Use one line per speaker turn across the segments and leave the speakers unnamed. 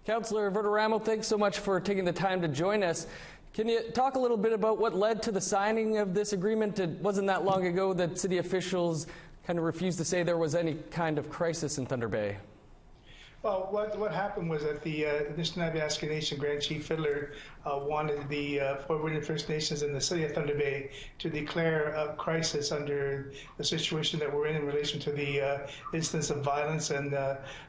Councillor Virdiramo, thanks so much for taking the time to join us. Can you talk a little bit about what led to the signing of this agreement? It wasn't that long ago that city officials kind of refused to say there was any kind of crisis in Thunder Bay.
Well, what happened was that the Nishnawbe Aski Nation Grand Chief Fiddler wanted the Fort William First Nations in the city of Thunder Bay to declare a crisis under the situation that we're in relation to the instance of violence and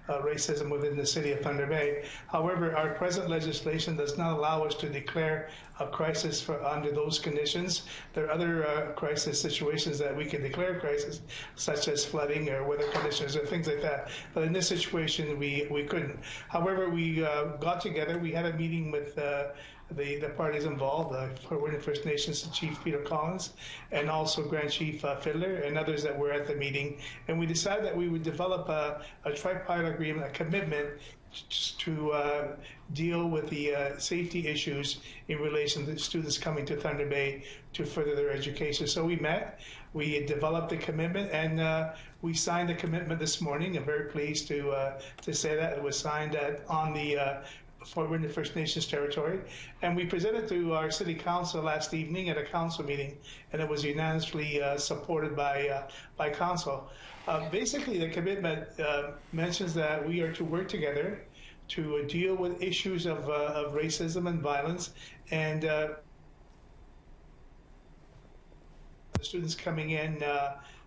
racism within the city of Thunder Bay. However, our present legislation does not allow us to declare a crisis under those conditions. There are other crisis situations that we can declare crisis, such as flooding or weather conditions or things like that. But in this situation, we couldn't. However, we got together. We had a meeting with the parties involved, Fort William First Nations Chief Peter Collins, and also Grand Chief Fiddler, and others that were at the meeting. And we decided that we would develop a tripartite agreement, a commitment to deal with the safety issues in relation to students coming to Thunder Bay to further their education. So we met, we developed a commitment, and we signed the commitment this morning. I'm very pleased to say that it was signed on the Fort William First Nations territory, and we presented to our City Council last evening at a council meeting, and it was unanimously supported by Council. Basically, the commitment mentions that we are to work together to deal with issues of racism and violence, and the students coming in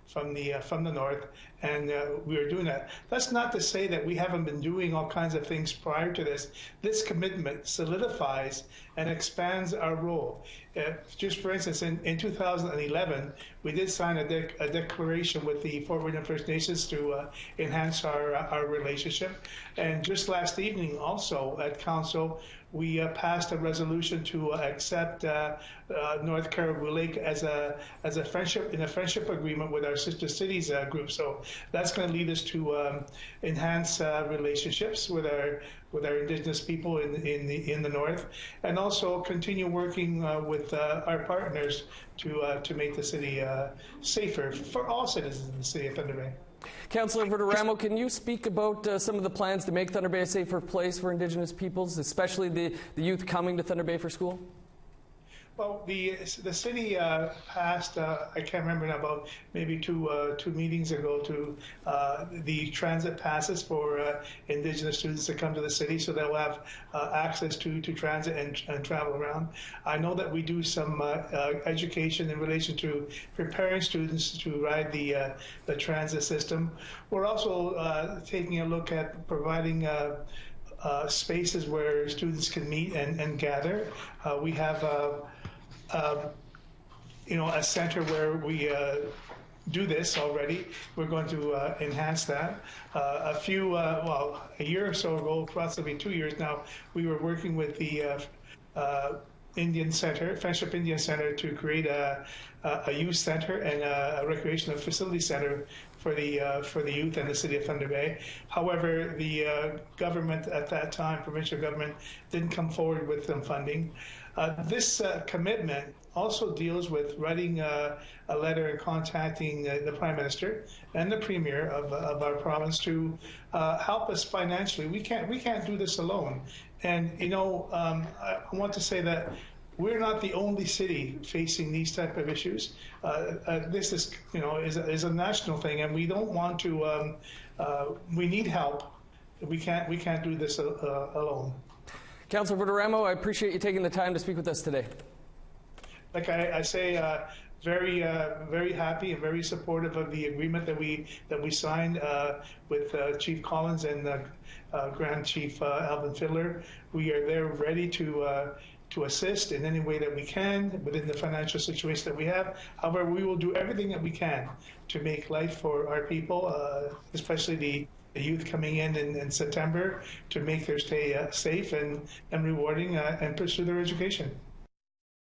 from the north, and we are doing that. That's not to say that we haven't been doing all kinds of things prior to this. This commitment solidifies and expands our role. Just for instance, in 2011, we did sign a declaration with the Fort William First Nations to enhance our relationship. And just last evening, also at Council, we passed a resolution to accept North Caribou Lake as a friendship agreement with our sister cities group. So that's going to lead us to enhance relationships with our Indigenous people in the north, and also continue working with our partners to make the city safer for all citizens in the city of Thunder Bay.
Councillor Virdiramo, can you speak about some of the plans to make Thunder Bay a safer place for Indigenous peoples, especially the youth coming to Thunder Bay for school?
Well, the city passed, I can't remember now, about maybe two meetings ago, to the transit passes for Indigenous students to come to the city, so they'll have access to transit and travel around. I know that we do some education in relation to preparing students to ride the transit system. We're also taking a look at providing spaces where students can meet and gather. We have a center where we do this already. We're going to enhance that. A year or so ago, possibly 2 years now, we were working with the Indian Center, Friendship Indian Center, to create a youth center and a recreational facility center for the youth in the city of Thunder Bay. However, the government at that time, provincial government, didn't come forward with some funding. This commitment also deals with writing a letter and contacting the Prime Minister and the Premier of our province to help us financially. We can't do this alone. And I want to say that we're not the only city facing these type of issues. This is a national thing, and we don't want to. We need help. We can't do this alone.
Councillor Virdiramo, I appreciate you taking the time to speak with us today.
Like I say, very happy and very supportive of the agreement that we signed with Chief Collins and Grand Chief Alvin Fiddler. We are there ready to assist in any way that we can within the financial situation that we have. However, we will do everything that we can to make life for our people, especially the youth coming in September, to make their stay safe and rewarding and pursue their education.